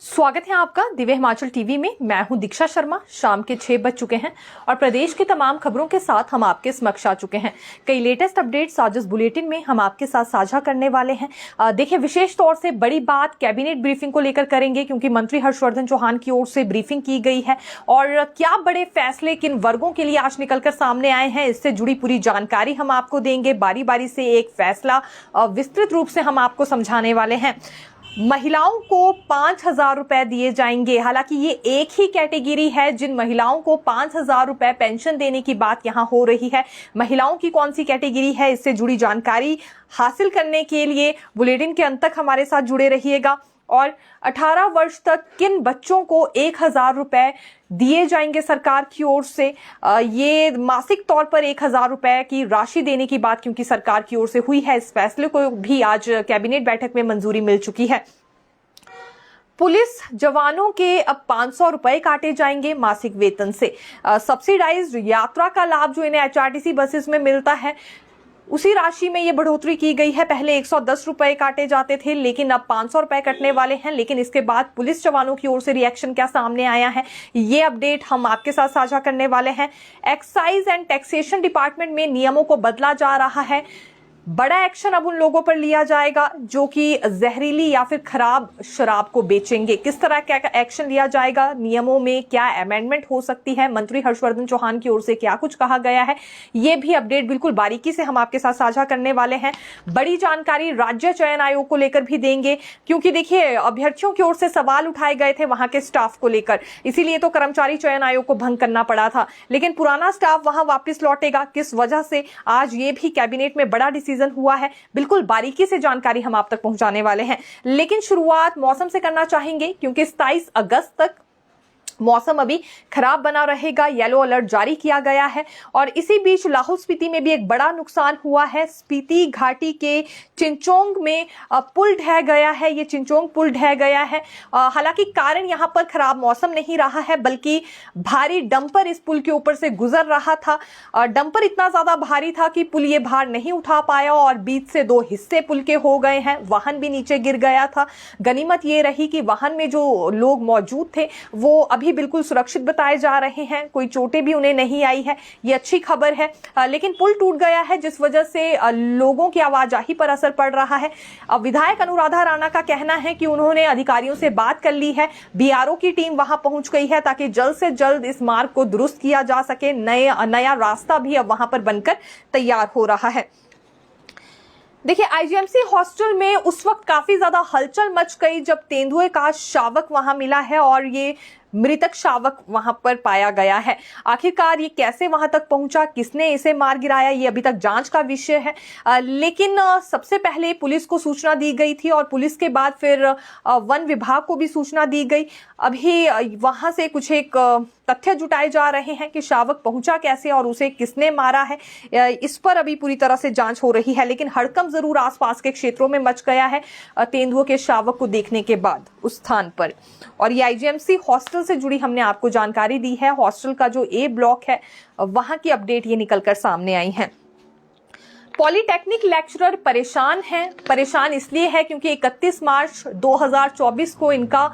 स्वागत है आपका दिव्य हिमाचल टीवी में। मैं हूं दीक्षा शर्मा। शाम के 6 बज चुके हैं और प्रदेश की तमाम खबरों के साथ हम आपके समक्ष आ चुके हैं। कई लेटेस्ट अपडेट्स आज इस बुलेटिन में हम आपके साथ साझा करने वाले हैं। देखिए, विशेष तौर से बड़ी बात कैबिनेट ब्रीफिंग को लेकर करेंगे, क्योंकि मंत्री हर्षवर्धन चौहान की ओर से ब्रीफिंग की गई है और क्या बड़े फैसले किन वर्गों के लिए आज निकलकर सामने आए हैं, इससे जुड़ी पूरी जानकारी हम आपको देंगे। बारी बारी से एक फैसला विस्तृत रूप से हम आपको समझाने वाले हैं। महिलाओं को 5,000 रुपए दिए जाएंगे। हालांकि ये एक ही कैटेगरी है जिन महिलाओं को 5,000 रुपए पेंशन देने की बात यहां हो रही है। महिलाओं की कौन सी कैटेगरी है, इससे जुड़ी जानकारी हासिल करने के लिए बुलेटिन के अंत तक हमारे साथ जुड़े रहिएगा। और 18 वर्ष तक किन बच्चों को 1,000 रुपए दिए जाएंगे सरकार की ओर से। ये मासिक तौर पर 1,000 रुपए की राशि देने की बात क्योंकि सरकार की ओर से हुई है। इस फैसले को भी आज कैबिनेट बैठक में मंजूरी मिल चुकी है। पुलिस जवानों के अब 500 रुपए काटे जाएंगे मासिक वेतन से। सब्सिडाइज्ड यात्रा का लाभ जो इन्हें एचआरटीसी बसेस में मिलता है, उसी राशि में ये बढ़ोतरी की गई है। पहले 110 रुपए काटे जाते थे, लेकिन अब 500 रुपए कटने वाले हैं। लेकिन इसके बाद पुलिस जवानों की ओर से रिएक्शन क्या सामने आया है, ये अपडेट हम आपके साथ साझा करने वाले हैं। एक्साइज एंड टैक्सेशन डिपार्टमेंट में नियमों को बदला जा रहा है। बड़ा एक्शन अब उन लोगों पर लिया जाएगा जो कि जहरीली या फिर खराब शराब को बेचेंगे। किस तरह का एक्शन लिया जाएगा, नियमों में क्या अमेंडमेंट हो सकती है, मंत्री हर्षवर्धन चौहान की ओर से क्या कुछ कहा गया है, ये भी अपडेट बिल्कुल बारीकी से हम आपके साथ साझा करने वाले हैं। बड़ी जानकारी राज्य चयन आयोग को लेकर भी देंगे, क्योंकि देखिए, अभ्यर्थियों की ओर से सवाल उठाए गए थे वहां के स्टाफ को लेकर। इसीलिए तो कर्मचारी चयन आयोग को भंग करना पड़ा था, लेकिन पुराना स्टाफ वहां वापस लौटेगा। किस वजह से, आज ये भी कैबिनेट में बड़ा डिसीजन हुआ है। बिल्कुल बारीकी से जानकारी हम आप तक पहुंचाने वाले हैं। लेकिन शुरुआत मौसम से करना चाहेंगे, क्योंकि 27 अगस्त तक मौसम अभी खराब बना रहेगा। येलो अलर्ट जारी किया गया है और इसी बीच लाहौल स्पीति में भी एक बड़ा नुकसान हुआ है। स्पीति घाटी के चिंचोंग में पुल ढह गया है। ये चिंचोंग पुल ढह गया है। हालांकि कारण यहां पर खराब मौसम नहीं रहा है, बल्कि भारी डंपर इस पुल के ऊपर से गुजर रहा था। डंपर इतना ज्यादा भारी था कि पुल ये भार नहीं उठा पाया और बीच से 2 हिस्से पुल के हो गए हैं। वाहन भी नीचे गिर गया था। गनीमत ये रही कि वाहन में जो लोग मौजूद थे वो अभी बिल्कुल सुरक्षित बताए जा रहे हैं। कोई चोटें भी उन्हें नहीं आई है, ये अच्छी खबर है। लेकिन पुल टूट गया है, जिस वजह से लोगों की आवाजाही पर असर पड़ रहा है। विधायक अनुराधा राणा का कहना है कि उन्होंने अधिकारियों से बात कर ली है। बीआरओ की टीम वहां पहुंच गई है ताकि जल्द से जल्द इस मार्ग को दुरुस्त किया जा सके। नया रास्ता भी अब वहां पर बनकर तैयार हो रहा है। देखिए, आईजीएमसी हॉस्टल में उस वक्त काफी ज्यादा हलचल मच गई जब तेंदुए का शावक वहां मिला है और ये मृतक शावक वहां पर पाया गया है। आखिरकार ये कैसे वहां तक पहुंचा, किसने इसे मार गिराया, ये अभी तक जांच का विषय है। लेकिन सबसे पहले पुलिस को सूचना दी गई थी और पुलिस के बाद फिर वन विभाग को भी सूचना दी गई। अभी वहां से कुछ एक तथ्य जुटाए जा रहे हैं कि शावक पहुंचा कैसे और उसे किसने मारा है। इस पर अभी पूरी तरह से जांच हो रही है। लेकिन हड़कंप जरूर आसपास के क्षेत्रों में मच गया है तेंदुओं के शावक को देखने के बाद उस स्थान पर। और ये आईजीएमसी हॉस्टल से जुड़ी हमने आपको जानकारी दी है। हॉस्टल का जो ए ब्लॉक है वहां की अपडेट ये निकलकर सामने आई है। पॉलिटेक्निक लेक्चरर परेशान हैं। परेशान इसलिए है क्योंकि 31 मार्च 2024 को इनका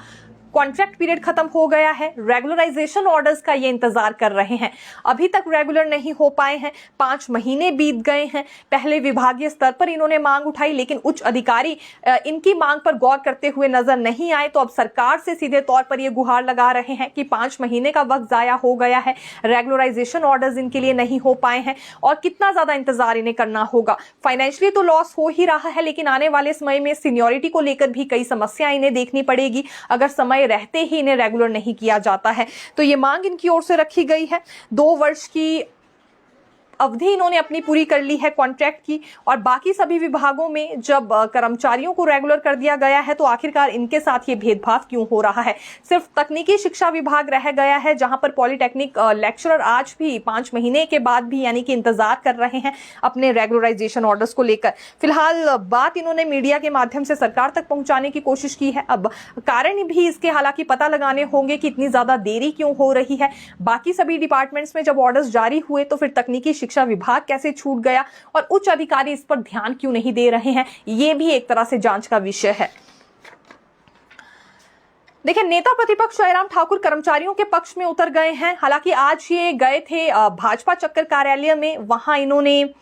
कॉन्ट्रैक्ट पीरियड खत्म हो गया है। रेगुलराइजेशन ऑर्डर्स का ये इंतजार कर रहे हैं, अभी तक रेगुलर नहीं हो पाए हैं। 5 महीने बीत गए हैं। पहले विभागीय स्तर पर इन्होंने मांग उठाई, लेकिन उच्च अधिकारी इनकी मांग पर गौर करते हुए नजर नहीं आए। तो अब सरकार से सीधे तौर पर ये गुहार लगा रहे हैं कि 5 महीने का वक्त जाया हो गया है, रेगुलराइजेशन ऑर्डर्स इनके लिए नहीं हो पाए हैं और कितना ज्यादा इंतजार इन्हें करना होगा। फाइनेंशियली तो लॉस हो ही रहा है, लेकिन आने वाले समय में सीनियोरिटी को लेकर भी कई समस्याएं इन्हें देखनी पड़ेगी अगर समय रहते ही इन्हें रेगुलर नहीं किया जाता है। तो ये मांग इनकी ओर से रखी गई है। 2 वर्ष की अवधि इन्होंने अपनी पूरी कर ली है कॉन्ट्रैक्ट की। और बाकी सभी विभागों में जब कर्मचारियों को रेगुलर कर दिया गया है तो आखिरकार इनके साथ ये भेदभाव क्यों हो रहा है। सिर्फ तकनीकी शिक्षा विभाग रह गया है जहां पर पॉलिटेक्निक लेक्चरर आज भी 5 महीने के बाद भी यानी कि इंतजार कर रहे हैं अपने रेगुलराइजेशन ऑर्डर्स को लेकर। फिलहाल बात इन्होंने मीडिया के माध्यम से सरकार तक पहुंचाने की कोशिश की है। अब कारण भी इसके हालांकि पता लगाने होंगे कि इतनी ज्यादा देरी क्यों हो रही है। बाकी सभी डिपार्टमेंट्स में जब ऑर्डर्स जारी हुए तो फिर तकनीकी शिक्षा विभाग कैसे छूट गया और उच्च अधिकारी इस पर ध्यान क्यों नहीं दे रहे हैं, ये भी एक तरह से जांच का विषय है। देखिए, नेता प्रतिपक्ष जयराम ठाकुर कर्मचारियों के पक्ष में उतर गए हैं। हालांकि आज ये गए थे भाजपा चक्कर कार्यालय में, वहां इन्होंने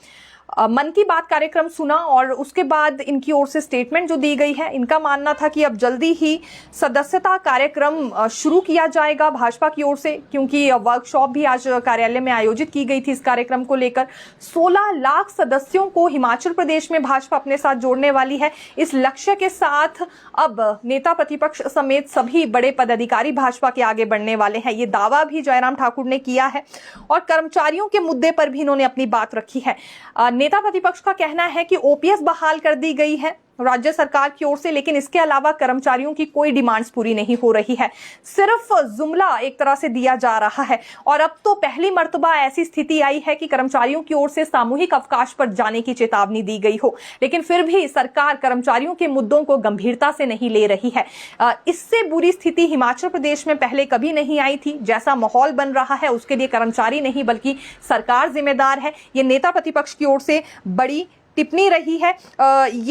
मन की बात कार्यक्रम सुना और उसके बाद इनकी ओर से स्टेटमेंट जो दी गई है, इनका मानना था कि अब जल्दी ही सदस्यता कार्यक्रम शुरू किया जाएगा भाजपा की ओर से, क्योंकि वर्कशॉप भी आज कार्यालय में आयोजित की गई थी इस कार्यक्रम को लेकर। 16 लाख सदस्यों को हिमाचल प्रदेश में भाजपा अपने साथ जोड़ने वाली है। इस लक्ष्य के साथ अब नेता प्रतिपक्ष समेत सभी बड़े पदाधिकारी भाजपा के आगे बढ़ने वाले हैं। ये दावा भी जयराम ठाकुर ने किया है और कर्मचारियों के मुद्दे पर भी इन्होंने अपनी बात रखी है। नेता प्रतिपक्ष का कहना है कि ओपीएस बहाल कर दी गई है राज्य सरकार की ओर से, लेकिन इसके अलावा कर्मचारियों की कोई डिमांड्स पूरी नहीं हो रही है, सिर्फ जुमला एक तरह से दिया जा रहा है। और अब तो पहली मर्तबा ऐसी स्थिति आई है कि कर्मचारियों की ओर से सामूहिक अवकाश पर जाने की चेतावनी दी गई हो, लेकिन फिर भी सरकार कर्मचारियों के मुद्दों को गंभीरता से नहीं ले रही है। इससे बुरी स्थिति हिमाचल प्रदेश में पहले कभी नहीं आई थी। जैसा माहौल बन रहा है उसके लिए कर्मचारी नहीं बल्कि सरकार जिम्मेदार है। ये नेता प्रतिपक्ष की ओर से बड़ी टिप्पणी रही है।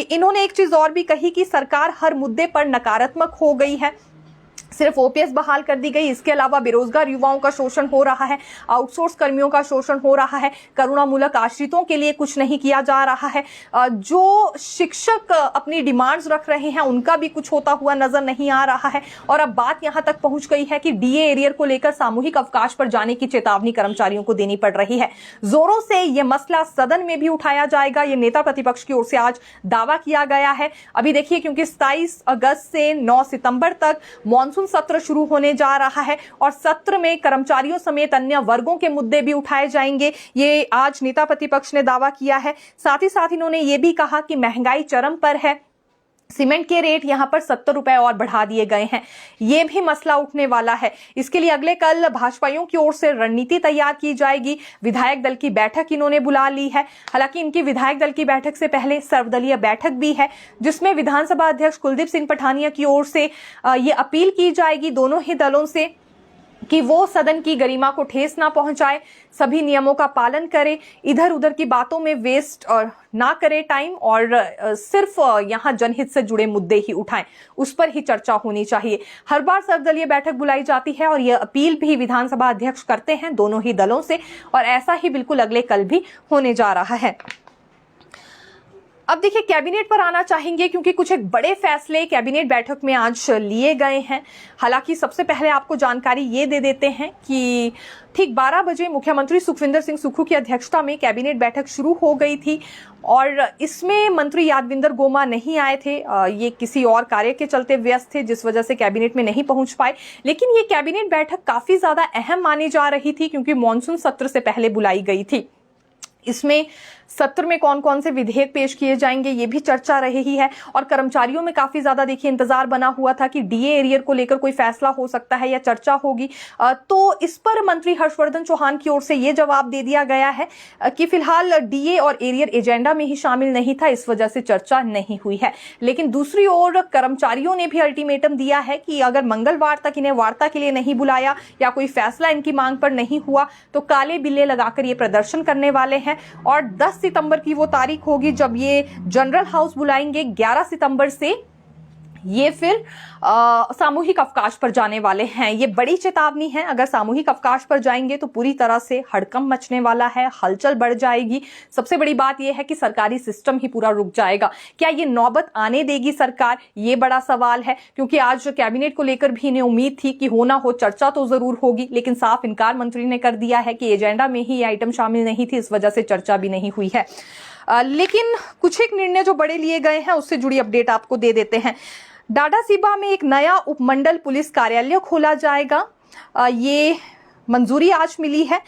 इन्होंने एक चीज और भी कही कि सरकार हर मुद्दे पर नकारात्मक हो गई है। सिर्फ ओपीएस बहाल कर दी गई, इसके अलावा बेरोजगार युवाओं का शोषण हो रहा है, आउटसोर्स कर्मियों का शोषण हो रहा है, करुणामूलक आश्रितों के लिए कुछ नहीं किया जा रहा है, जो शिक्षक अपनी डिमांड्स रख रहे हैं उनका भी कुछ होता हुआ नजर नहीं आ रहा है। और अब बात यहां तक पहुंच गई है कि डीए एरियर को लेकर सामूहिक अवकाश पर जाने की चेतावनी कर्मचारियों को देनी पड़ रही है। जोरों से यह मसला सदन में भी उठाया जाएगा, ये नेता प्रतिपक्ष की ओर से आज दावा किया गया है। अभी देखिए, क्योंकि 27 अगस्त से 9 सितंबर तक मॉनसून सत्र शुरू होने जा रहा है और सत्र में कर्मचारियों समेत अन्य वर्गों के मुद्दे भी उठाए जाएंगे, ये आज नेता प्रतिपक्ष ने दावा किया है। साथ ही साथ इन्होंने ये भी कहा कि महंगाई चरम पर है, सीमेंट के रेट यहां पर 70 रुपए और बढ़ा दिए गए हैं, ये भी मसला उठने वाला है। इसके लिए अगले कल भाजपाइयों की ओर से रणनीति तैयार की जाएगी। विधायक दल की बैठक इन्होंने बुला ली है। हालांकि इनकी विधायक दल की बैठक से पहले सर्वदलीय बैठक भी है, जिसमें विधानसभा अध्यक्ष कुलदीप सिंह पठानिया की ओर से ये अपील की जाएगी दोनों ही दलों से कि वो सदन की गरिमा को ठेस ना पहुंचाए, सभी नियमों का पालन करे, इधर उधर की बातों में वेस्ट ना करे टाइम और सिर्फ यहां जनहित से जुड़े मुद्दे ही उठाएं, उस पर ही चर्चा होनी चाहिए। हर बार सर्वदलीय बैठक बुलाई जाती है और यह अपील भी विधानसभा अध्यक्ष करते हैं दोनों ही दलों से, और ऐसा ही बिल्कुल अगले कल भी होने जा रहा है। अब देखिए, कैबिनेट पर आना चाहेंगे क्योंकि कुछ एक बड़े फैसले कैबिनेट बैठक में आज लिए गए हैं। हालांकि सबसे पहले आपको जानकारी ये दे देते हैं कि ठीक 12 बजे मुख्यमंत्री सुखविंदर सिंह सुक्खू की अध्यक्षता में कैबिनेट बैठक शुरू हो गई थी और इसमें मंत्री यादविंदर गोमा नहीं आए थे। ये किसी और कार्य के चलते व्यस्त थे, जिस वजह से कैबिनेट में नहीं पहुंच पाए। लेकिन ये कैबिनेट बैठक काफी ज्यादा अहम मानी जा रही थी क्योंकि मॉनसून सत्र से पहले बुलाई गई थी। इसमें सत्र में कौन कौन से विधेयक पेश किए जाएंगे ये भी चर्चा रही है और कर्मचारियों में काफी ज्यादा देखिए इंतजार बना हुआ था कि डीए एरियर को लेकर कोई फैसला हो सकता है या चर्चा होगी। तो इस पर मंत्री हर्षवर्धन चौहान की ओर से ये जवाब दे दिया गया है कि फिलहाल डीए और एरियर एजेंडा में ही शामिल नहीं था, इस वजह से चर्चा नहीं हुई है। लेकिन दूसरी ओर कर्मचारियों ने भी अल्टीमेटम दिया है कि अगर मंगलवार तक इन्हें वार्ता के लिए नहीं बुलाया या कोई फैसला इनकी मांग पर नहीं हुआ तो काले बिल्ले लगाकर ये प्रदर्शन करने वाले हैं। और 10 सितंबर की वो तारीख होगी जब ये जनरल हाउस बुलाएंगे। 11 सितंबर से ये फिर सामूहिक अवकाश पर जाने वाले हैं। ये बड़ी चेतावनी है, अगर सामूहिक अवकाश पर जाएंगे तो पूरी तरह से हड़कंप मचने वाला है, हलचल बढ़ जाएगी। सबसे बड़ी बात यह है कि सरकारी सिस्टम ही पूरा रुक जाएगा। क्या ये नौबत आने देगी सरकार, ये बड़ा सवाल है, क्योंकि आज कैबिनेट को लेकर भी इन्हें उम्मीद थी कि हो ना हो चर्चा तो जरूर होगी, लेकिन साफ इनकार मंत्री ने कर दिया है कि एजेंडा में ही ये आइटम शामिल नहीं थी, इस वजह से चर्चा भी नहीं हुई है। लेकिन कुछ एक निर्णय जो बड़े लिए गए हैं उससे जुड़ी अपडेट आपको दे देते हैं। डाडासीबा में एक नया उपमंडल पुलिस कार्यालय खोला जाएगा, ये मंजूरी आज मिली है।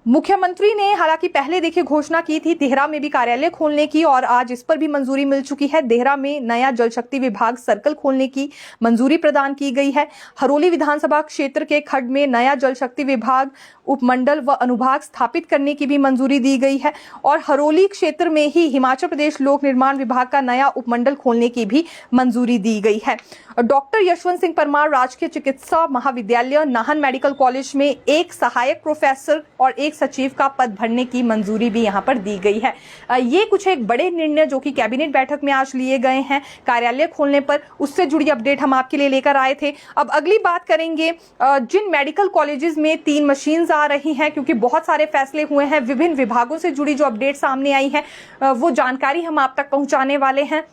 मुख्यमंत्री ने हालांकि पहले देखिए घोषणा की थी देहरा में भी कार्यालय खोलने की और आज इस पर भी मंजूरी मिल चुकी है। देहरा में नया जल शक्ति विभाग सर्कल खोलने की मंजूरी प्रदान की गई है। हरोली विधानसभा क्षेत्र के खड्ड में नया जल शक्ति विभाग उपमंडल व अनुभाग स्थापित करने की भी मंजूरी दी गई है और हरोली क्षेत्र में ही हिमाचल प्रदेश लोक निर्माण विभाग का नया उपमंडल खोलने की भी मंजूरी दी गई है। डॉक्टर यशवंत सिंह परमार राजकीय चिकित्सा महाविद्यालय नाहन मेडिकल कॉलेज में एक सहायक प्रोफेसर और एक एक सचिव का पद भरने की मंजूरी भी यहाँ पर दी गई है। ये कुछ एक बड़े निर्णय जो कि कैबिनेट बैठक में आज लिए गए हैं कार्यालय खोलने पर, उससे जुड़ी अपडेट हम आपके लिए लेकर आए थे। अब अगली बात करेंगे जिन मेडिकल कॉलेजेस में 3 मशीन्स आ रही हैं, क्योंकि बहुत सारे फैसले हुए हैं, विभिन्न विभागों से जुड़ी जो अपडेट सामने आई है वो जानकारी हम आप तक पहुंचाने वाले हैं।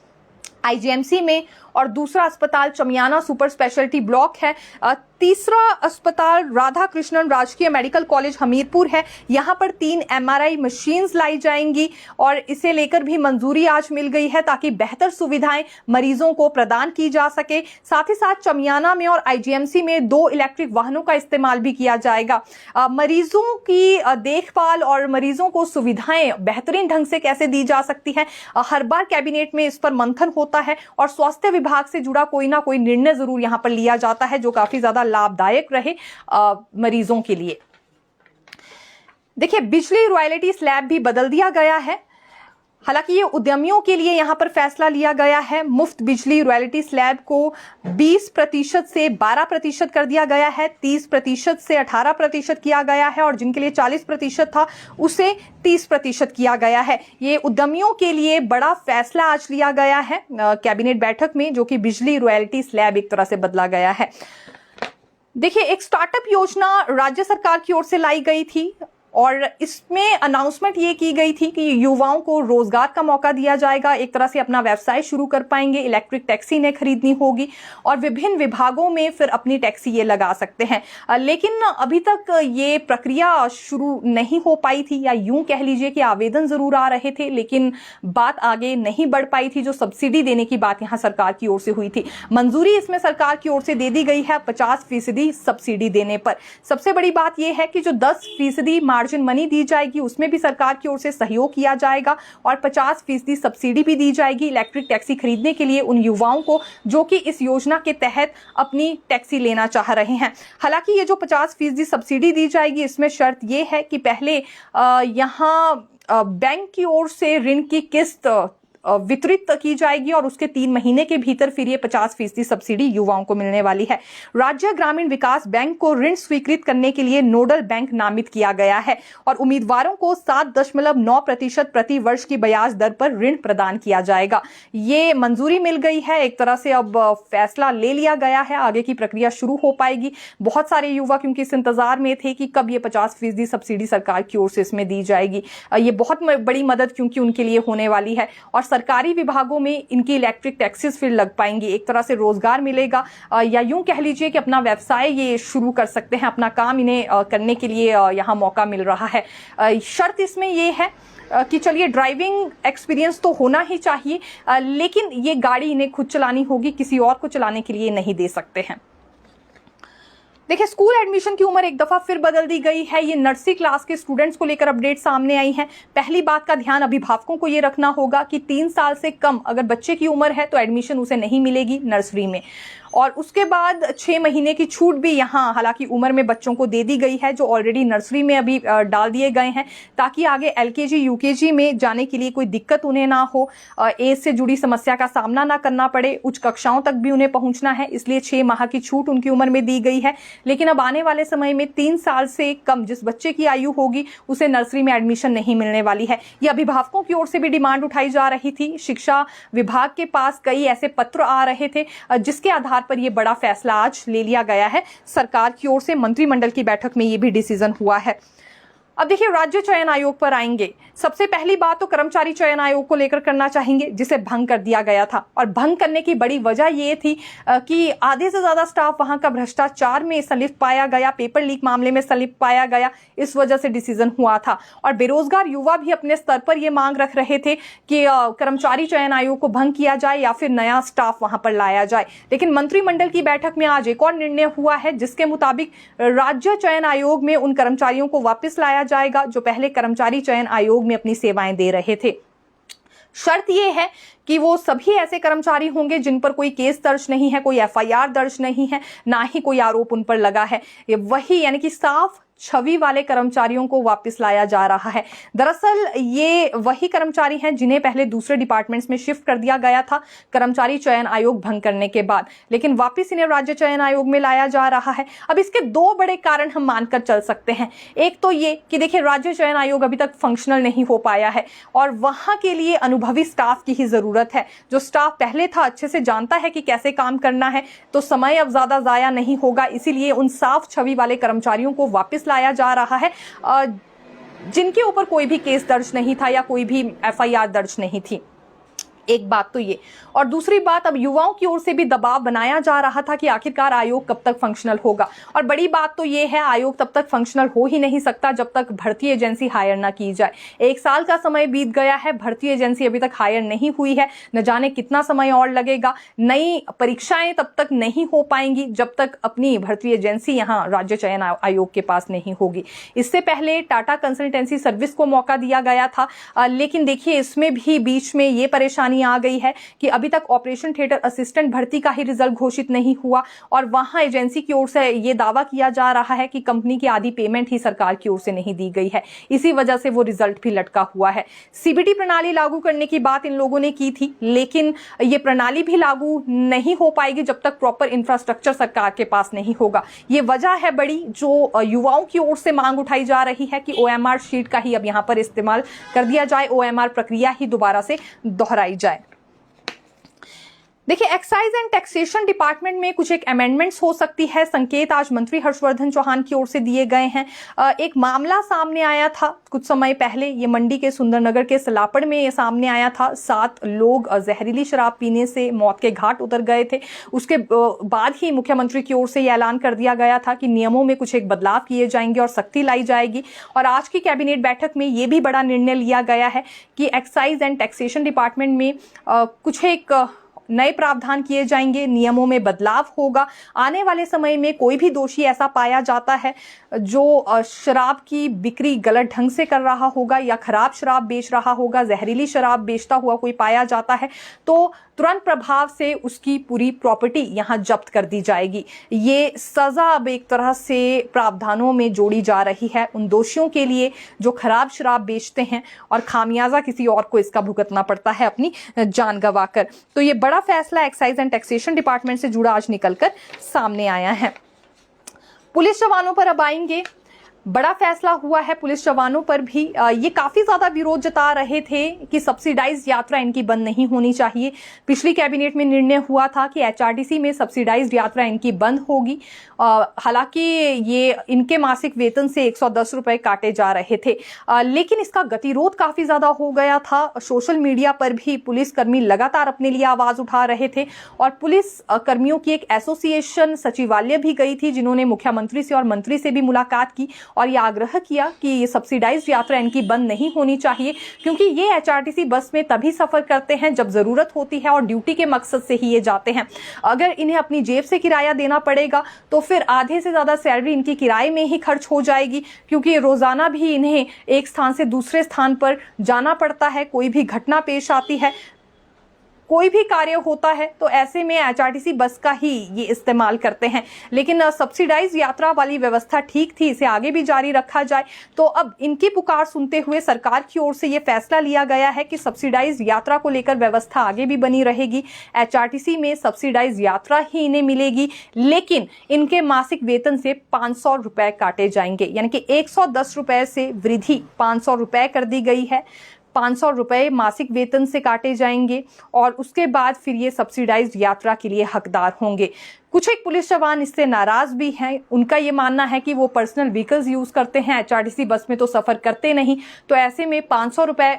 आईजीएमसी में और दूसरा अस्पताल चमियाना सुपर स्पेशलिटी ब्लॉक है, तीसरा अस्पताल राधा कृष्णन राजकीय मेडिकल कॉलेज हमीरपुर है। यहाँ पर 3 एमआरआई मशीन्स लाई जाएंगी और इसे लेकर भी मंजूरी आज मिल गई है ताकि बेहतर सुविधाएं मरीजों को प्रदान की जा सके। साथ ही साथ चमियाना में और आईजीएमसी में 2 इलेक्ट्रिक वाहनों का इस्तेमाल भी किया जाएगा। मरीजों की देखभाल और मरीजों को सुविधाएं बेहतरीन ढंग से कैसे दी जा सकती है, हर बार कैबिनेट में इस पर मंथन होता है और स्वास्थ्य विभाग से जुड़ा कोई ना कोई निर्णय जरूर यहां पर लिया जाता है जो काफी ज्यादा लाभदायक रहे मरीजों के लिए। देखिए, बिजली रॉयल्टी स्लैब भी बदल दिया गया है। हालांकि ये उद्यमियों के लिए यहां पर फैसला लिया गया है। मुफ्त बिजली रॉयल्टी स्लैब को 20% से 12% कर दिया गया है, 30% से 18% किया गया है और जिनके लिए 40% था उसे 30% किया गया है। ये उद्यमियों के लिए बड़ा फैसला आज लिया गया है कैबिनेट बैठक में, जो कि बिजली रॉयल्टी स्लैब एक तरह से बदला गया है। देखिए, एक स्टार्टअप योजना राज्य सरकार की ओर से लाई गई थी और इसमें अनाउंसमेंट ये की गई थी कि युवाओं को रोजगार का मौका दिया जाएगा, एक तरह से अपना व्यवसाय शुरू कर पाएंगे, इलेक्ट्रिक टैक्सी इन्हें खरीदनी होगी और विभिन्न विभागों में फिर अपनी टैक्सी ये लगा सकते हैं। लेकिन अभी तक ये प्रक्रिया शुरू नहीं हो पाई थी, या यूं कह लीजिए कि आवेदन जरूर आ रहे थे लेकिन बात आगे नहीं बढ़ पाई थी। जो सब्सिडी देने की बात यहाँ सरकार की ओर से हुई थी, मंजूरी इसमें सरकार की ओर से दे दी गई है 50% सब्सिडी देने पर। सबसे बड़ी बात यह है कि जो 10% मार्जिन मनी दी जाएगी उसमें भी सरकार की ओर से सहयोग किया जाएगा और 50% सब्सिडी भी दी जाएगी इलेक्ट्रिक टैक्सी खरीदने के लिए उन युवाओं को जो कि इस योजना के तहत अपनी टैक्सी लेना चाह रहे हैं। हालांकि ये जो 50% सब्सिडी दी जाएगी, इसमें शर्त ये है कि पहले यहाँ बैंक की ओर से ऋण की किस्त वितरित की जाएगी और उसके 3 महीने के भीतर फिर ये 50% सब्सिडी युवाओं को मिलने वाली है। राज्य ग्रामीण विकास बैंक को ऋण स्वीकृत करने के लिए नोडल बैंक नामित किया गया है और उम्मीदवारों को 7.9% प्रति वर्ष की ब्याज दर पर ऋण प्रदान किया जाएगा। ये मंजूरी मिल गई है, एक तरह से अब फैसला ले लिया गया है, आगे की प्रक्रिया शुरू हो पाएगी। बहुत सारे युवा क्योंकि इस इंतजार में थे कि कब ये 50% सब्सिडी सरकार की ओर से इसमें दी जाएगी। ये बहुत बड़ी मदद क्योंकि उनके लिए होने वाली है और सरकारी विभागों में इनकी इलेक्ट्रिक टैक्सीज फिर लग पाएंगी, एक तरह से रोजगार मिलेगा या यूं कह लीजिए कि अपना व्यवसाय ये शुरू कर सकते हैं, अपना काम इन्हें करने के लिए यहाँ मौका मिल रहा है। शर्त इसमें ये है कि चलिए ड्राइविंग एक्सपीरियंस तो होना ही चाहिए, लेकिन ये गाड़ी इन्हें खुद चलानी होगी, किसी और को चलाने के लिए नहीं दे सकते हैं। देखिए, स्कूल एडमिशन की उम्र एक दफा फिर बदल दी गई है। ये नर्सरी क्लास के स्टूडेंट्स को लेकर अपडेट सामने आई है। पहली बात का ध्यान अभिभावकों को ये रखना होगा कि 3 साल से कम अगर बच्चे की उम्र है तो एडमिशन उसे नहीं मिलेगी नर्सरी में। और उसके बाद 6 महीने की छूट भी यहाँ हालांकि उम्र में बच्चों को दे दी गई है जो ऑलरेडी नर्सरी में अभी डाल दिए गए हैं, ताकि आगे एलकेजी यूकेजी में जाने के लिए कोई दिक्कत उन्हें ना हो, एज से जुड़ी समस्या का सामना ना करना पड़े, उच्च कक्षाओं तक भी उन्हें पहुंचना है, इसलिए 6 माह की छूट उनकी उम्र में दी गई है। लेकिन अब आने वाले समय में 3 साल से कम जिस बच्चे की आयु होगी उसे नर्सरी में एडमिशन नहीं मिलने वाली है। ये अभिभावकों की ओर से भी डिमांड उठाई जा रही थी। शिक्षा विभाग के पास कई ऐसे पत्र आ रहे थे जिसके आधार पर यह बड़ा फैसला आज ले लिया गया है सरकार की ओर से। मंत्रिमंडल की बैठक में यह भी डिसीजन हुआ है। अब देखिए, राज्य चयन आयोग पर आएंगे। सबसे पहली बात तो कर्मचारी चयन आयोग को लेकर करना चाहेंगे जिसे भंग कर दिया गया था, और भंग करने की बड़ी वजह यह थी कि आधे से ज्यादा स्टाफ वहां का भ्रष्टाचार में संलिप्त पाया गया, पेपर लीक मामले में संलिप्त पाया गया, इस वजह से डिसीजन हुआ था। और बेरोजगार युवा भी अपने स्तर पर यह मांग रख रहे थे कि कर्मचारी चयन आयोग को भंग किया जाए या फिर नया स्टाफ वहां पर लाया जाए। लेकिन मंत्रिमंडल की बैठक में आज एक और निर्णय हुआ है जिसके मुताबिक राज्य चयन आयोग में उन कर्मचारियों को वापस लाया जाएगा जो पहले कर्मचारी चयन आयोग में अपनी सेवाएं दे रहे थे। शर्त यह है कि वो सभी ऐसे कर्मचारी होंगे जिन पर कोई केस दर्ज नहीं है, कोई एफआईआर दर्ज नहीं है, ना ही कोई आरोप उन पर लगा है। ये वही यानी कि साफ छवि वाले कर्मचारियों को वापस लाया जा रहा है। दरअसल ये वही कर्मचारी हैं जिन्हें पहले दूसरे डिपार्टमेंट्स में शिफ्ट कर दिया गया था कर्मचारी चयन आयोग भंग करने के बाद, लेकिन वापस इन्हें राज्य चयन आयोग में लाया जा रहा है। अब इसके दो बड़े कारण हम मानकर चल सकते हैं। एक तो ये कि देखिए, राज्य चयन आयोग अभी तक फंक्शनल नहीं हो पाया है और वहां के लिए अनुभवी स्टाफ की ही जरूरत है। जो स्टाफ पहले था अच्छे से जानता है कि कैसे काम करना है, तो समय अब ज्यादा जाया नहीं होगा। इसीलिए उन साफ छवि वाले कर्मचारियों को वापस लाया जा रहा है जिनके ऊपर कोई भी केस दर्ज नहीं था या कोई भी एफआईआर दर्ज नहीं थी। एक बात तो ये, और दूसरी बात, अब युवाओं की ओर से भी दबाव बनाया जा रहा था कि आखिरकार आयोग कब तक फंक्शनल होगा। और बड़ी बात तो ये है, आयोग तब तक फंक्शनल हो ही नहीं सकता जब तक भर्ती एजेंसी हायर ना की जाए। 1 साल का समय बीत गया है, भर्ती एजेंसी अभी तक हायर नहीं हुई है, न जाने कितना समय और लगेगा। नई परीक्षाएं तब तक नहीं हो पाएंगी जब तक अपनी भर्ती एजेंसी यहाँ राज्य चयन आयोग के पास नहीं होगी। इससे पहले टाटा कंसल्टेंसी सर्विस को मौका दिया गया था, लेकिन देखिए इसमें भी बीच में ये परेशानी आ गई है कि अभी तक ऑपरेशन थिएटर असिस्टेंट भर्ती का ही रिजल्ट घोषित नहीं हुआ और वहां एजेंसी की ओर से ये दावा किया जा रहा है कि कंपनी की आधी पेमेंट ही सरकार की ओर से नहीं दी गई है। इसी वजह से वो रिजल्ट भी लटका हुआ है। सीबीटी प्रणाली लागू करने की बात इन लोगों ने की थी, लेकिन ये प्रणाली भी लागू नहीं हो पाएगी जब तक प्रॉपर इंफ्रास्ट्रक्चर सरकार के पास नहीं होगा। ये वजह है बड़ी जो युवाओं की ओर से मांग उठाई जा रही है कि ओएमआर शीट का ही अब यहां पर इस्तेमाल कर दिया जाए, ओएमआर प्रक्रिया ही दोबारा से दोहराई जाए। देखिए, एक्साइज एंड टैक्सेशन डिपार्टमेंट में कुछ एक अमेंडमेंट्स हो सकती है, संकेत आज मंत्री हर्षवर्धन चौहान की ओर से दिए गए हैं। एक मामला सामने आया था कुछ समय पहले, ये मंडी के सुंदरनगर के सलापड़ में ये सामने आया था। 7 लोग जहरीली शराब पीने से मौत के घाट उतर गए थे। उसके बाद ही मुख्यमंत्री की ओर से यह ऐलान कर दिया गया था कि नियमों में कुछ एक बदलाव किए जाएंगे और सख्ती लाई जाएगी। और आज की कैबिनेट बैठक में ये भी बड़ा निर्णय लिया गया है कि एक्साइज एंड टैक्सेशन डिपार्टमेंट में कुछ एक नए प्रावधान किए जाएंगे, नियमों में बदलाव होगा। आने वाले समय में कोई भी दोषी ऐसा पाया जाता है जो शराब की बिक्री गलत ढंग से कर रहा होगा या खराब शराब बेच रहा होगा, जहरीली शराब बेचता हुआ कोई पाया जाता है, तो तुरंत प्रभाव से उसकी पूरी प्रॉपर्टी यहां जब्त कर दी जाएगी। ये सजा अब एक तरह से प्रावधानों में जोड़ी जा रही है उन दोषियों के लिए जो खराब शराब बेचते हैं और खामियाजा किसी और को इसका भुगतना पड़ता है अपनी जान गंवाकर। तो ये बड़ा फैसला एक्साइज एंड टैक्सेशन डिपार्टमेंट से जुड़ा आज निकलकर सामने आया है। पुलिस जवानों पर अब आएंगे, बड़ा फैसला हुआ है पुलिस जवानों पर भी। ये काफी ज्यादा विरोध जता रहे थे कि सब्सिडाइज यात्रा इनकी बंद नहीं होनी चाहिए। पिछली कैबिनेट में निर्णय हुआ था कि एचआरटीसी में सब्सिडाइज यात्रा इनकी बंद होगी। हालांकि ये इनके मासिक वेतन से 110 रुपए काटे जा रहे थे, लेकिन इसका गतिरोध काफी ज्यादा हो गया था। सोशल मीडिया पर भी पुलिस कर्मी लगातार अपने लिए आवाज उठा रहे थे और पुलिस कर्मियों की एक एसोसिएशन सचिवालय भी गई थी, जिन्होंने मुख्यमंत्री से और मंत्री से भी मुलाकात की और ये आग्रह किया कि ये सब्सिडाइज यात्रा इनकी बंद नहीं होनी चाहिए, क्योंकि ये एचआरटीसी बस में तभी सफर करते हैं जब जरूरत होती है और ड्यूटी के मकसद से ही ये जाते हैं। अगर इन्हें अपनी जेब से किराया देना पड़ेगा तो फिर आधे से ज्यादा सैलरी इनकी किराए में ही खर्च हो जाएगी, क्योंकि रोजाना भी इन्हें एक स्थान से दूसरे स्थान पर जाना पड़ता है। कोई भी घटना पेश आती है, कोई भी कार्य होता है, तो ऐसे में एचआरटीसी बस का ही ये इस्तेमाल करते हैं। लेकिन सब्सिडाइज यात्रा वाली व्यवस्था ठीक थी, इसे आगे भी जारी रखा जाए। तो अब इनकी पुकार सुनते हुए सरकार की ओर से ये फैसला लिया गया है कि सब्सिडाइज यात्रा को लेकर व्यवस्था आगे भी बनी रहेगी। एचआरटीसी में सब्सिडाइज यात्रा ही इन्हें मिलेगी, लेकिन इनके मासिक वेतन से 500 रुपए काटे जाएंगे, यानी कि 110 रुपए से वृद्धि 500 रुपए कर दी गई है। 500 रुपए मासिक वेतन से काटे जाएंगे और उसके बाद फिर ये सब्सिडाइज्ड यात्रा के लिए हकदार होंगे। कुछ एक पुलिस जवान इससे नाराज भी हैं। उनका ये मानना है कि वो पर्सनल व्हीकल्स यूज करते हैं, एचआरटीसी बस में तो सफर करते नहीं, तो ऐसे में 500 रुपए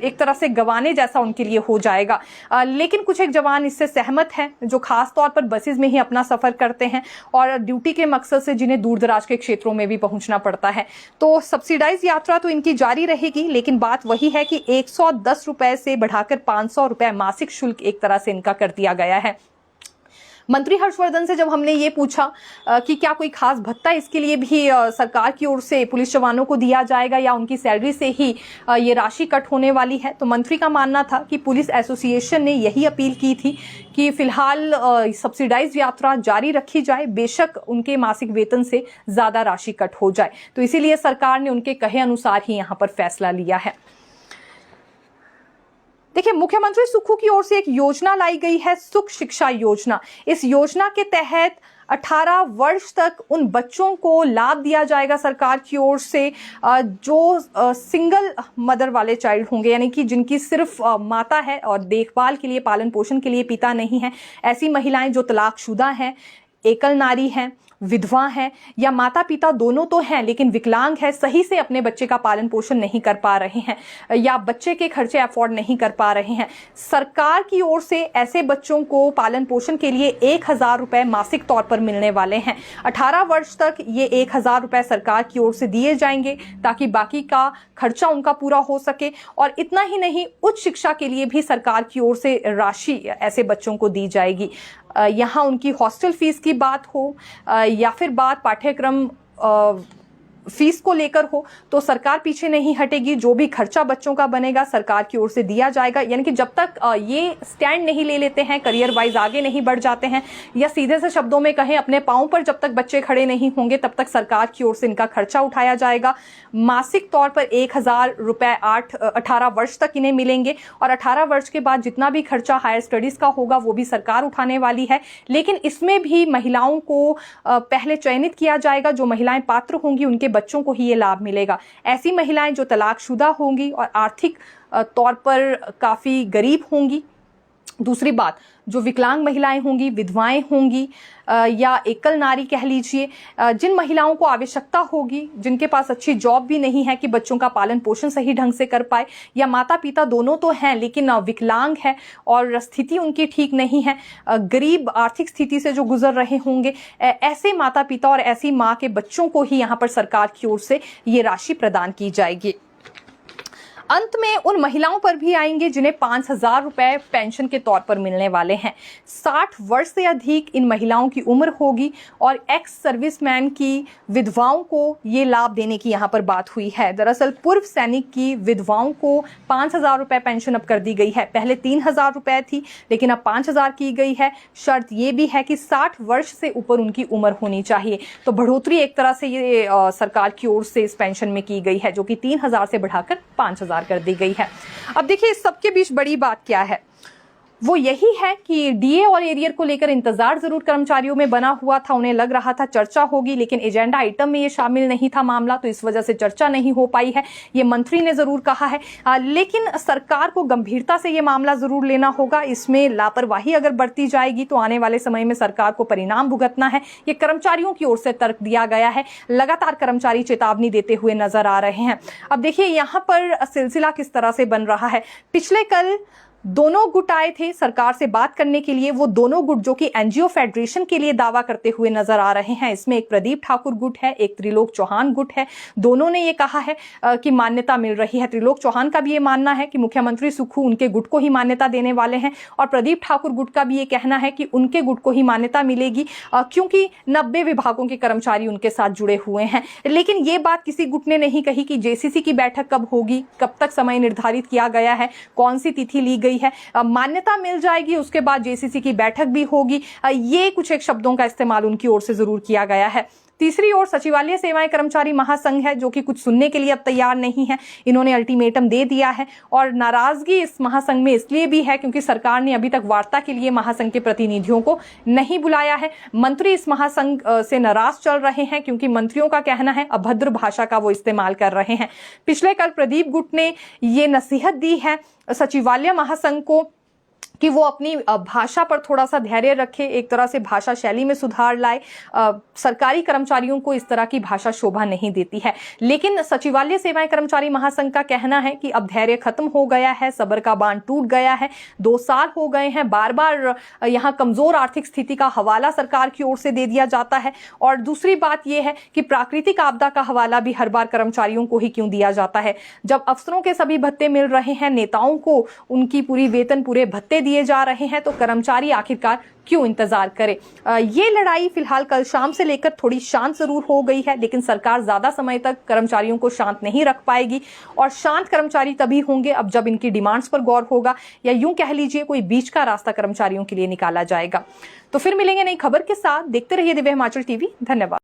एक तरह से गंवाने जैसा उनके लिए हो जाएगा। लेकिन कुछ एक जवान इससे सहमत हैं, जो खास तौर पर बसेस में ही अपना सफर करते हैं और ड्यूटी के मकसद से जिन्हें दूर दराज के क्षेत्रों में भी पहुंचना पड़ता है। तो सब्सिडाइज यात्रा तो इनकी जारी रहेगी, लेकिन बात वही है कि 110 रुपए से बढ़ाकर 500 रुपए मासिक शुल्क एक तरह से इनका कर दिया गया है। मंत्री हर्षवर्धन से जब हमने ये पूछा कि क्या कोई खास भत्ता इसके लिए भी सरकार की ओर से पुलिस जवानों को दिया जाएगा या उनकी सैलरी से ही ये राशि कट होने वाली है, तो मंत्री का मानना था कि पुलिस एसोसिएशन ने यही अपील की थी कि फिलहाल सब्सिडाइज यात्रा जारी रखी जाए, बेशक उनके मासिक वेतन से ज़्यादा राशि कट हो जाए। तो इसीलिए सरकार ने उनके कहे अनुसार ही यहाँ पर फैसला लिया है। देखिए, मुख्यमंत्री सुक्खू की ओर से एक योजना लाई गई है, सुख शिक्षा योजना। इस योजना के तहत 18 वर्ष तक उन बच्चों को लाभ दिया जाएगा सरकार की ओर से जो सिंगल मदर वाले चाइल्ड होंगे, यानी कि जिनकी सिर्फ माता है और देखभाल के लिए, पालन पोषण के लिए पिता नहीं है। ऐसी महिलाएं जो तलाकशुदा हैं, एकल नारी हैं, विधवा है या माता पिता दोनों तो हैं लेकिन विकलांग है, सही से अपने बच्चे का पालन पोषण नहीं कर पा रहे हैं या बच्चे के खर्चे अफोर्ड नहीं कर पा रहे हैं, सरकार की ओर से ऐसे बच्चों को पालन पोषण के लिए 1000 रुपए मासिक तौर पर मिलने वाले हैं। 18 वर्ष तक ये 1000 रुपए सरकार की ओर से दिए जाएंगे ताकि बाकी का खर्चा उनका पूरा हो सके। और इतना ही नहीं, उच्च शिक्षा के लिए भी सरकार की ओर से राशि ऐसे बच्चों को दी जाएगी। यहाँ उनकी हॉस्टल फीस की बात हो या फिर बात पाठ्यक्रम फीस को लेकर हो, तो सरकार पीछे नहीं हटेगी। जो भी खर्चा बच्चों का बनेगा सरकार की ओर से दिया जाएगा। यानी कि जब तक ये स्टैंड नहीं ले लेते हैं, करियर वाइज आगे नहीं बढ़ जाते हैं, या सीधे से शब्दों में कहें अपने पांव पर जब तक बच्चे खड़े नहीं होंगे, तब तक सरकार की ओर से इनका खर्चा उठाया जाएगा। मासिक तौर पर 1000 रुपए 18 वर्ष तक इन्हें मिलेंगे और 18 वर्ष के बाद जितना भी खर्चा हायर स्टडीज का होगा वो भी सरकार उठाने वाली है। लेकिन इसमें भी महिलाओं को पहले चयनित किया जाएगा। जो महिलाएं पात्र होंगी उनके बच्चों को ही ये लाभ मिलेगा। ऐसी महिलाएं जो तलाकशुदा होंगी और आर्थिक तौर पर काफी गरीब होंगी, दूसरी बात जो विकलांग महिलाएं होंगी, विधवाएं होंगी या एकल नारी कह लीजिए, जिन महिलाओं को आवश्यकता होगी, जिनके पास अच्छी जॉब भी नहीं है कि बच्चों का पालन पोषण सही ढंग से कर पाए, या माता पिता दोनों तो हैं लेकिन विकलांग है और स्थिति उनकी ठीक नहीं है, गरीब आर्थिक स्थिति से जो गुजर रहे होंगे, ऐसे माता पिता और ऐसी माँ के बच्चों को ही यहाँ पर सरकार की ओर से ये राशि प्रदान की जाएगी। अंत में उन महिलाओं पर भी आएंगे जिन्हें 5000 रुपए पेंशन के तौर पर मिलने वाले हैं। 60 वर्ष से अधिक इन महिलाओं की उम्र होगी और एक्स सर्विसमैन की विधवाओं को ये लाभ देने की यहाँ पर बात हुई है। दरअसल पूर्व सैनिक की विधवाओं को 5000 रुपए पेंशन अब कर दी गई है। पहले 3000 रुपए थी लेकिन अब 5000 की गई है। शर्त ये भी है कि 60 वर्ष से ऊपर उनकी उम्र होनी चाहिए। तो बढ़ोतरी एक तरह से ये सरकार की ओर से इस पेंशन में की गई है, जो कि 3000 से बढ़ाकर 5000 कर दी गई है। अब देखिए, इस सबके बीच बड़ी बात क्या है, वो यही है कि डीए और एरियर को लेकर इंतजार जरूर कर्मचारियों में बना हुआ था। उन्हें लग रहा था चर्चा होगी, लेकिन एजेंडा आइटम में ये शामिल नहीं था मामला, तो इस वजह से चर्चा नहीं हो पाई है। ये मंत्री ने जरूर कहा है, लेकिन सरकार को गंभीरता से ये मामला जरूर लेना होगा। इसमें लापरवाही अगर बढ़ती जाएगी तो आने वाले समय में सरकार को परिणाम भुगतना है। ये कर्मचारियों की ओर से तर्क दिया गया है। लगातार कर्मचारी चेतावनी देते हुए नजर आ रहे हैं। अब देखिए यहाँ पर सिलसिला किस तरह से बन रहा है। पिछले कल दोनों गुट आए थे सरकार से बात करने के लिए। वो दोनों गुट जो कि एनजीओ फेडरेशन के लिए दावा करते हुए नजर आ रहे हैं। इसमें एक प्रदीप ठाकुर गुट है, एक त्रिलोक चौहान गुट है। दोनों ने ये कहा है कि मान्यता मिल रही है। त्रिलोक चौहान का भी ये मानना है कि मुख्यमंत्री सुक्खू उनके गुट को ही मान्यता देने वाले हैं, और प्रदीप ठाकुर गुट का भी ये कहना है कि उनके गुट को ही मान्यता मिलेगी, क्योंकि 90 विभागों के कर्मचारी उनके साथ जुड़े हुए हैं। लेकिन ये बात किसी गुट ने नहीं कही कि जेसीसी की बैठक कब होगी, कब तक समय निर्धारित किया गया है, कौन सी तिथि ली गई है। मान्यता मिल जाएगी, उसके बाद जेसीसी की बैठक भी होगी। ये कुछ एक शब्दों का इस्तेमाल उनकी ओर से जरूर किया गया है। तीसरी ओर सचिवालय सेवाएं कर्मचारी महासंघ है, जो कि कुछ सुनने के लिए अब तैयार नहीं है। इन्होंने अल्टीमेटम दे दिया है, और नाराजगी इस महासंघ में इसलिए भी है क्योंकि सरकार ने अभी तक वार्ता के लिए महासंघ के प्रतिनिधियों को नहीं बुलाया है। मंत्री इस महासंघ से नाराज चल रहे हैं क्योंकि मंत्रियों का कहना है अभद्र भाषा का वो इस्तेमाल कर रहे हैं। पिछले कल प्रदीप गुट ने ये नसीहत दी है सचिवालय महासंघ को कि वो अपनी भाषा पर थोड़ा सा धैर्य रखे, एक तरह से भाषा शैली में सुधार लाए। सरकारी कर्मचारियों को इस तरह की भाषा शोभा नहीं देती है। लेकिन सचिवालय सेवाएं कर्मचारी महासंघ का कहना है कि अब धैर्य खत्म हो गया है, सब्र का बांध टूट गया है। 2 साल हो गए हैं, बार बार यहाँ कमजोर आर्थिक स्थिति का हवाला सरकार की ओर से दे दिया जाता है। और दूसरी बात यह है कि प्राकृतिक आपदा का हवाला भी हर बार कर्मचारियों को ही क्यों दिया जाता है, जब अफसरों के सभी भत्ते मिल रहे हैं, नेताओं को उनकी पूरी वेतन पूरे भत्ते दिए जा रहे हैं तो कर्मचारी आखिरकार क्यों इंतजार करे। ये लड़ाई फिलहाल कल शाम से लेकर थोड़ी शांत जरूर हो गई है, लेकिन सरकार ज्यादा समय तक कर्मचारियों को शांत नहीं रख पाएगी और शांत कर्मचारी तभी होंगे अब जब इनकी डिमांड्स पर गौर होगा, या यूं कह लीजिए कोई बीच का रास्ता कर्मचारियों के लिए निकाला जाएगा। तो फिर मिलेंगे नई खबर के साथ, देखते रहिए दिव्य हिमाचल टीवी। धन्यवाद।